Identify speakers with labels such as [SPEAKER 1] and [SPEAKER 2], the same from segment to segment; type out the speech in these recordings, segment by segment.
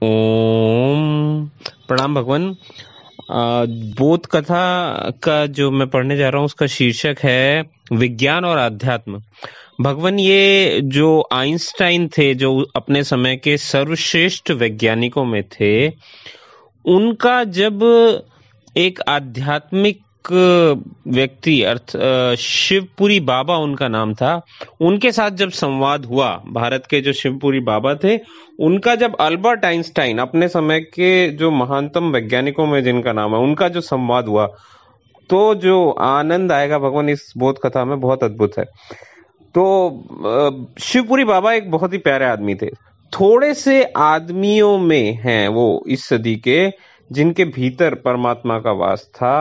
[SPEAKER 1] ओम प्रणाम भगवान। बोध कथा का जो मैं पढ़ने जा रहा हूँ उसका शीर्षक है विज्ञान और अध्यात्म। भगवान, ये जो आइंस्टाइन थे, जो अपने समय के सर्वश्रेष्ठ वैज्ञानिकों में थे, उनका जब एक आध्यात्मिक व्यक्ति शिवपुरी बाबा उनका नाम था, उनके साथ जब संवाद हुआ, भारत के जो शिवपुरी बाबा थे, उनका जब अल्बर्ट आइंस्टाइन, अपने समय के जो महानतम वैज्ञानिकों में जिनका नाम है, उनका जो संवाद हुआ, तो जो आनंद आएगा भगवान इस बोध कथा में बहुत अद्भुत है। तो शिवपुरी बाबा एक बहुत ही प्यारे आदमी थे। थोड़े से आदमियों में हैं वो इस सदी के, जिनके भीतर परमात्मा का वास था,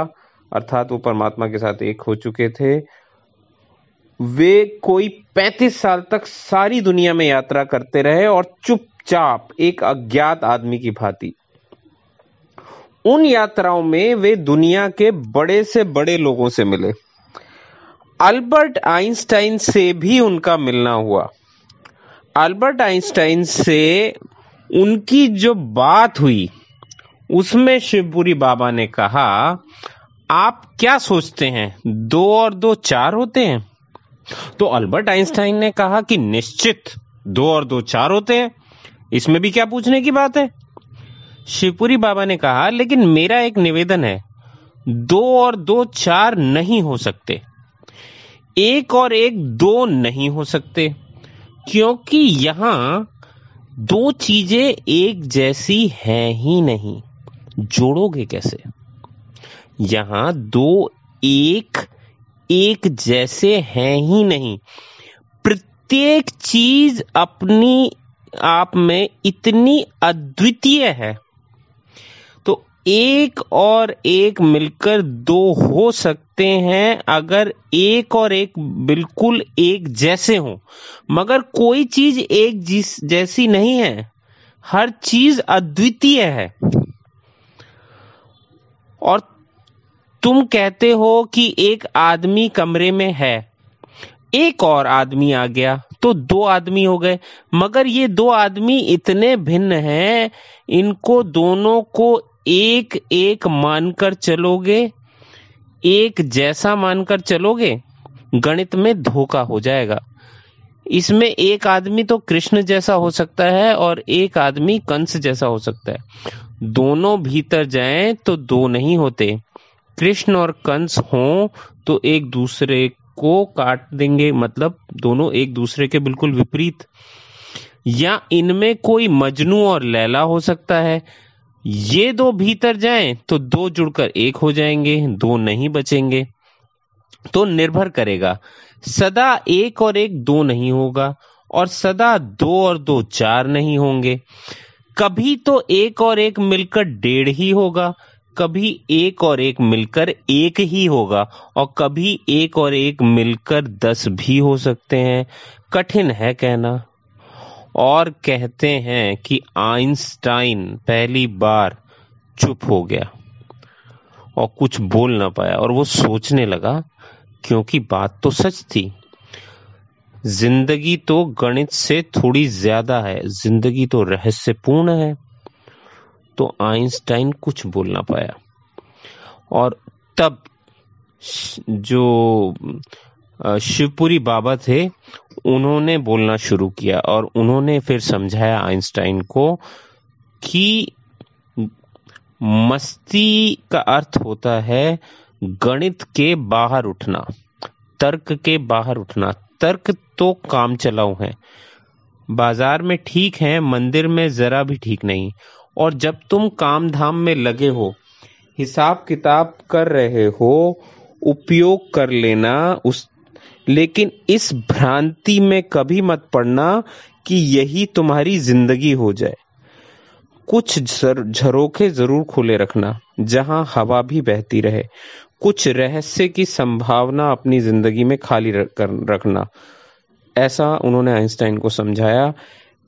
[SPEAKER 1] अर्थात वो परमात्मा के साथ एक हो चुके थे। वे कोई 35 साल तक सारी दुनिया में यात्रा करते रहे और चुपचाप एक अज्ञात आदमी की भांति। उन यात्राओं में वे दुनिया के बड़े से बड़े लोगों से मिले। अल्बर्ट आइंस्टाइन से भी उनका मिलना हुआ। अल्बर्ट आइंस्टाइन से उनकी जो बात हुई, उसमें शिवपुरी बाबा ने कहा, आप क्या सोचते हैं, 2 और 2 4 होते हैं? तो अल्बर्ट आइंस्टाइन ने कहा कि निश्चित 2 और 2 4 होते हैं, इसमें भी क्या पूछने की बात है। शिवपुरी बाबा ने कहा, लेकिन मेरा एक निवेदन है, 2 और 2 4 नहीं हो सकते, 1 और 1 2 नहीं हो सकते, क्योंकि यहां 2 चीजें एक जैसी हैं ही नहीं, जोड़ोगे कैसे? यहां 2 एक जैसे हैं ही नहीं। प्रत्येक चीज अपनी आप में इतनी अद्वितीय है, तो 1 और 1 मिलकर 2 हो सकते हैं अगर 1 और 1 बिल्कुल एक जैसे हो, मगर कोई चीज एक जैसी नहीं है, हर चीज अद्वितीय है। और तुम कहते हो कि एक आदमी कमरे में है, एक और आदमी आ गया तो 2 आदमी हो गए, मगर ये 2 आदमी इतने भिन्न हैं, इनको दोनों को एक एक मानकर चलोगे, एक जैसा मानकर चलोगे, गणित में धोखा हो जाएगा। इसमें एक आदमी तो कृष्ण जैसा हो सकता है और एक आदमी कंस जैसा हो सकता है। दोनों भीतर जाएं तो 2 नहीं होते। कृष्ण और कंस हों तो एक दूसरे को काट देंगे, मतलब दोनों एक दूसरे के बिल्कुल विपरीत। या इनमें कोई मजनू और लैला हो सकता है। ये 2 भीतर जाएं तो 2 जुड़कर 1 हो जाएंगे, 2 नहीं बचेंगे। तो निर्भर करेगा, सदा 1 और 1 2 नहीं होगा, और सदा 2 और 2 4 नहीं होंगे। कभी तो 1 और 1 मिलकर 1.5 ही होगा, कभी 1 और 1 मिलकर 1 ही होगा, और कभी 1 और 1 मिलकर 10 भी हो सकते हैं। कठिन है कहना। और कहते हैं कि आइंस्टाइन पहली बार चुप हो गया और कुछ बोल ना पाया, और वो सोचने लगा, क्योंकि बात तो सच थी। जिंदगी तो गणित से थोड़ी ज्यादा है, जिंदगी तो रहस्यपूर्ण है। तो आइंस्टाइन कुछ बोल ना पाया, और तब जो शिवपुरी बाबा थे, उन्होंने बोलना शुरू किया, और उन्होंने फिर समझाया आइंस्टाइन को कि मस्ती का अर्थ होता है गणित के बाहर उठना, तर्क के बाहर उठना। तर्क तो काम चलाऊ है, बाजार में ठीक है, मंदिर में जरा भी ठीक नहीं। और जब तुम काम धाम में लगे हो, हिसाब किताब कर रहे हो, उपयोग कर लेना लेकिन इस भ्रांति में कभी मत पड़ना कि यही तुम्हारी जिंदगी हो जाए। कुछ झरोखे जरूर खुले रखना, जहां हवा भी बहती रहे। कुछ रहस्य की संभावना अपनी जिंदगी में खाली रखना। ऐसा उन्होंने आइंस्टाइन को समझाया।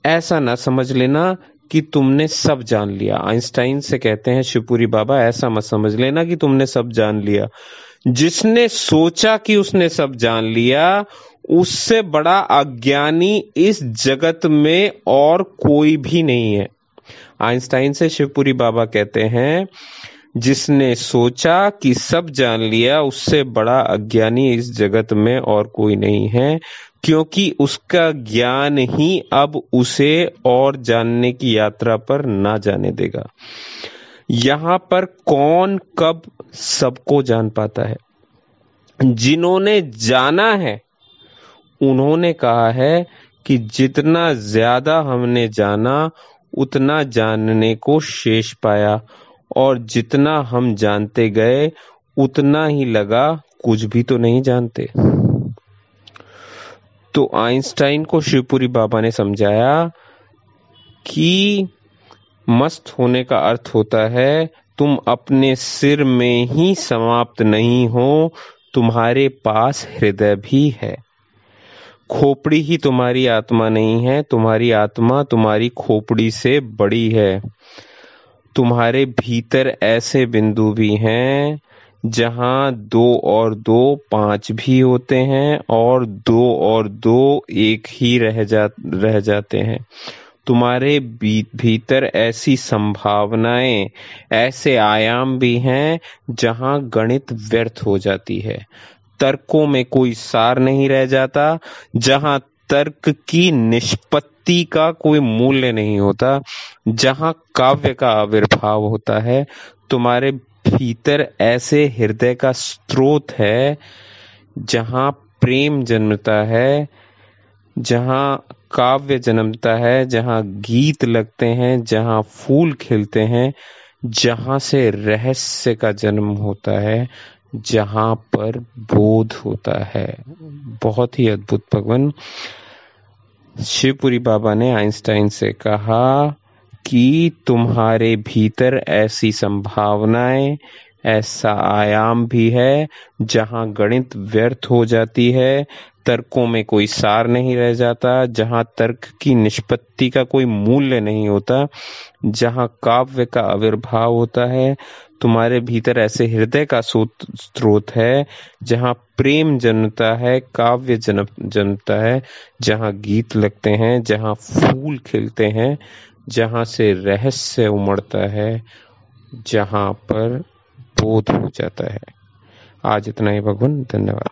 [SPEAKER 1] ऐसा ना समझ लेना कि तुमने सब जान लिया। आइंस्टाइन से कहते हैं शिवपुरी बाबा, ऐसा मत समझ लेना कि तुमने सब जान लिया। जिसने सोचा कि उसने सब जान लिया, उससे बड़ा अज्ञानी इस जगत में और कोई भी नहीं है। आइंस्टाइन से शिवपुरी बाबा कहते हैं, जिसने सोचा कि सब जान लिया उससे बड़ा अज्ञानी इस जगत में और कोई नहीं है, क्योंकि उसका ज्ञान ही अब उसे और जानने की यात्रा पर ना जाने देगा। यहाँ पर कौन कब सबको जान पाता है? जिन्होंने जाना है उन्होंने कहा है कि जितना ज्यादा हमने जाना उतना जानने को शेष पाया, और जितना हम जानते गए उतना ही लगा कुछ भी तो नहीं जानते। तो आइंस्टाइन को शिवपुरी बाबा ने समझाया कि मस्त होने का अर्थ होता है तुम अपने सिर में ही समाप्त नहीं हो, तुम्हारे पास हृदय भी है। खोपड़ी ही तुम्हारी आत्मा नहीं है, तुम्हारी आत्मा तुम्हारी खोपड़ी से बड़ी है। तुम्हारे भीतर ऐसे बिंदु भी हैं जहां 2 और 2 5 भी होते हैं, और 2 और 2 1 ही रह जाते हैं। तुम्हारे भीतर ऐसी संभावनाएं, ऐसे आयाम भी हैं जहां गणित व्यर्थ हो जाती है, तर्कों में कोई सार नहीं रह जाता, जहां तर्क की निष्पत्ति का कोई मूल्य नहीं होता, जहां काव्य का आविर्भाव होता है। तुम्हारे भीतर ऐसे हृदय का स्रोत है जहां प्रेम जन्मता है, जहां काव्य जन्मता है, जहां गीत लगते हैं, जहां फूल खिलते हैं, जहां से रहस्य का जन्म होता है, जहां पर बोध होता है। बहुत ही अद्भुत भगवान शिवपुरी बाबा ने आइंस्टाइन से कहा कि तुम्हारे भीतर ऐसी संभावनाएं, ऐसा आयाम भी है जहां गणित व्यर्थ हो जाती है, तर्कों में कोई सार नहीं रह जाता, जहां तर्क की निष्पत्ति का कोई मूल्य नहीं होता, जहां काव्य का आविर्भाव होता है। तुम्हारे भीतर ऐसे हृदय का स्रोत है जहां प्रेम जन्मता है, काव्य जन्मता है, जहां गीत लगते हैं, जहां फूल खिलते हैं, जहां से रहस्य उमड़ता है, जहां पर बोध हो जाता है। आज इतना ही भगवान, धन्यवाद।